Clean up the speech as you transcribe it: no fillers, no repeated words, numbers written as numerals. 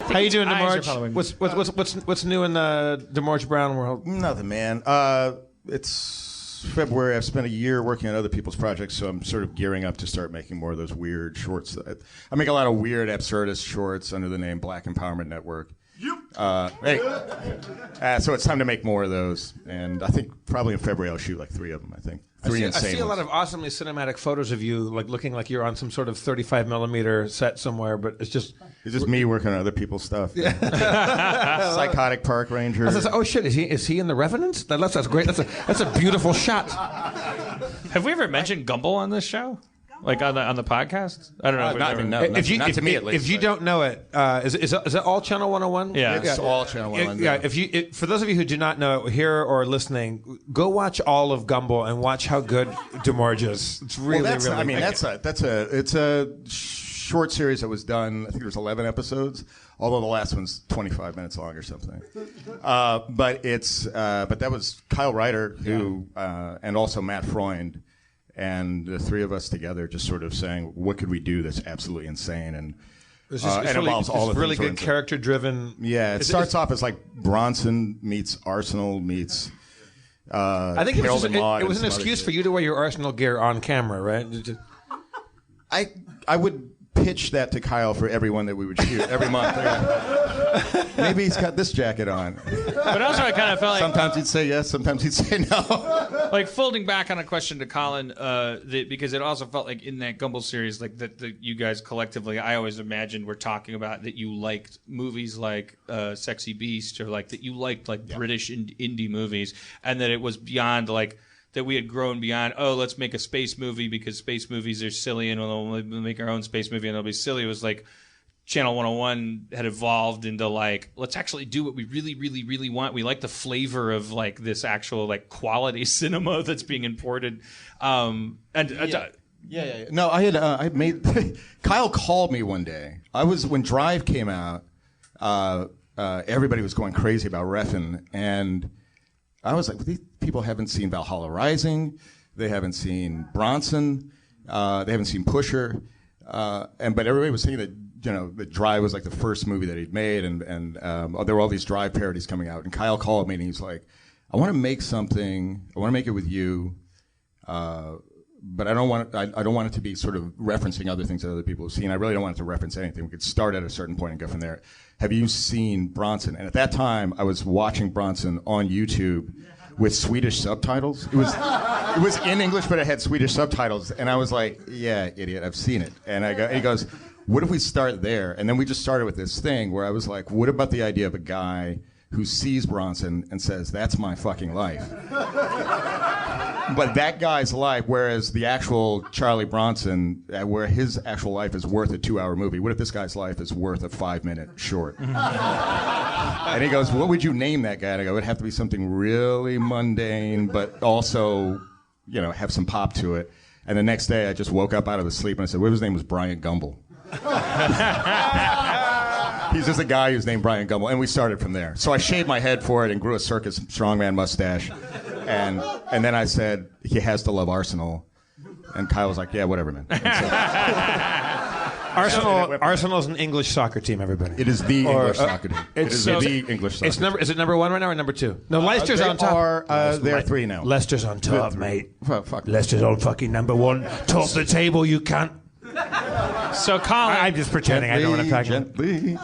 think How you doing, eyes are DeMorge? following. What's new in the DeMorge Brown world? Nothing, man. It's February. I've spent a year working on other people's projects, so I'm sort of gearing up to start making more of those weird shorts. I make a lot of weird, absurdist shorts under the name Black Empowerment Network. So it's time to make more of those, and I think probably in February I'll shoot like 3 of them. I think I see a lot of awesomely cinematic photos of you, like looking like you're on some sort of 35 millimeter set somewhere, but it's just me working on other people's stuff. Yeah. Psychotic park ranger. Oh shit! Is he in The Revenant? That's great. That's a beautiful shot. Have we ever mentioned Gumbel on this show? Like on the podcast? I don't know. Not to me at least. If you don't know it, is it all Channel 101? Yeah. It's all Channel 101. Yeah. For those of you who do not know, here or listening, go watch all of Gumbel and watch how good DeMorge is. It's really, it's a short series that was done. I think there's 11 episodes, although the last one's 25 minutes long or something. But that was Kyle Ryder who and also Matt Freund. And the 3 of us together just sort of saying, what could we do that's absolutely insane? And it involves all the really good character-driven. Yeah, it starts off as like Bronson meets Arsenal meets I think it was an excuse for you to wear your Arsenal gear on camera, right? I would pitch that to Kyle for everyone that we would shoot every month. Maybe he's got this jacket on. But also I kind of felt like... Sometimes he'd say yes, sometimes he'd say no. Like folding back on a question to Colin, because it also felt like in that Gumbel series, like that you guys collectively, I always imagined we're talking about that you liked movies like Sexy Beast, or like that you liked British indie movies, and that it was beyond like... that we had grown beyond, let's make a space movie because space movies are silly and we'll make our own space movie and it'll be silly. It was like Channel 101 had evolved into like, let's actually do what we really, really, really want. We like the flavor of like this actual like quality cinema that's being imported. No, I had made... Kyle called me one day. When Drive came out, everybody was going crazy about Refn, and I was like, these people haven't seen Valhalla Rising, they haven't seen Bronson, they haven't seen Pusher, but everybody was saying that that Drive was like the first movie that he'd made, and there were all these Drive parodies coming out. And Kyle called me and he's like, I want to make something, I want to make it with you, but I don't want it to be sort of referencing other things that other people have seen. I really don't want it to reference anything. We could start at a certain point and go from there. Have you seen Bronson? And at that time, I was watching Bronson on YouTube with Swedish subtitles. It was in English, but it had Swedish subtitles. And I was like, yeah, idiot, I've seen it. And he goes, what if we start there? And then we just started with this thing where I was like, what about the idea of a guy who sees Bronson and says, that's my fucking life? But that guy's life, whereas the actual Charlie Bronson, where his actual life is worth a 2-hour movie, what if this guy's life is worth a 5-minute short? And he goes, what would you name that guy? And I go, it would have to be something really mundane, but also, have some pop to it. And the next day, I just woke up out of the sleep and I said, what if his name was Brian Gumbel? He's just a guy who's named Brian Gumbel, and we started from there. So I shaved my head for it and grew a circus strongman mustache, and then I said he has to love Arsenal, and Kyle was like, yeah, whatever, man. Arsenal's an English soccer team, everybody. It is the English soccer team. Is it number 1 right now or number 2? No, Leicester's on top. They're 3 now. Leicester's on top, mate. Fuck. Leicester's on fucking number 1. Top of the table, you can't. So Colin, I'm just pretending I know what I'm talking about. Gently.